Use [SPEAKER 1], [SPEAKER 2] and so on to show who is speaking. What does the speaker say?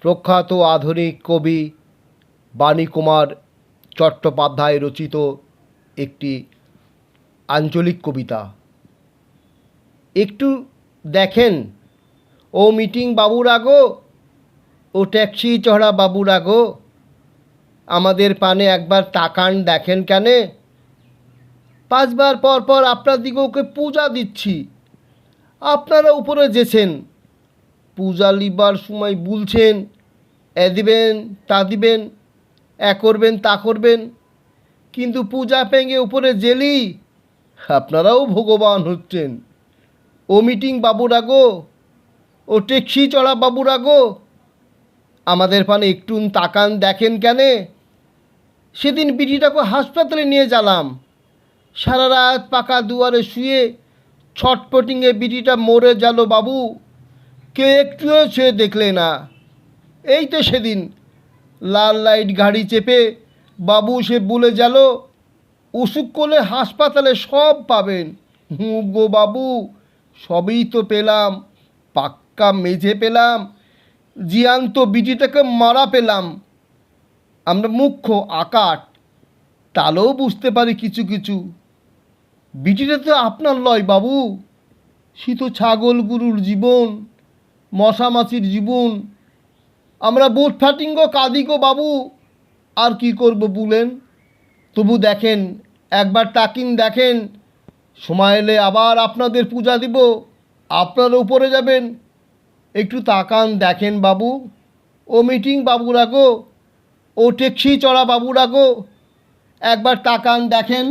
[SPEAKER 1] প্রখ্যাত আধুনিক কবি বাণীকুমার চট্টোপাধ্যায় রচিত একটি আঞ্চলিক কবিতা। একটু দেখেন ও মিটিং বাবুরা গো, ও ট্যাক্সি চড়া বাবুরা গো, আমাদের পানে একবার তাকান দেখেন কেনে। 5 বার পর পর আপনাদিগকে পূজা দিচ্ছি, আপনারা উপরে যেছেন। পূজা লিবার সময় বলছেন এ দিবেন তা দিবেন, এ করবেন তা করবেন, কিন্তু পূজা পেঙে উপরে জেলি আপনারাও ভগবান হচ্ছেন। ও মিটিং বাবুরা গো, ও ট্যাক্সি চড়া বাবুরা গো, আমাদের পানে একটু তাকান দেখেন কেনে। সেদিন বিটিটাকে হাসপাতালে নিয়ে গেলাম, সারা রাত পাকা দুয়ারে শুয়ে ছটপটিংয়ে বিটিটা মরে গেল বাবু, কে একটুও সে দেখলে না। এই তো সেদিন লাল লাইট গাড়ি চেপে বাবু সে বলে গেল, অসুখ করলে হাসপাতালে সব পাবেন। গো বাবু, সবই তো পেলাম, পাক্কা মেঝে পেলাম, জিয়ান্ত বিটিটাকে মারা পেলাম। আমরা মুখ্য আকাট, তাহলেও বুঝতে পারি কিছু কিছু। বিটিটা তো আপনার লয় বাবু, সে তো ছাগল গরুর জীবন, মশা মাছির জীবন। আমরা বুট ফাটিঙ্গ কাঁদি গো বাবু, আর কি করব বলেন। তবু দেখেন, একবার তাকিন দেখেন, সময় এলে আবার আপনাদের পূজা দিব, আপনারা উপরে যাবেন। একটু তাকান দেখেন বাবু, ও মিটিং বাবুরা গো, ও ট্যাক্সি চড়া বাবুরা গো, একবার তাকান দেখেন।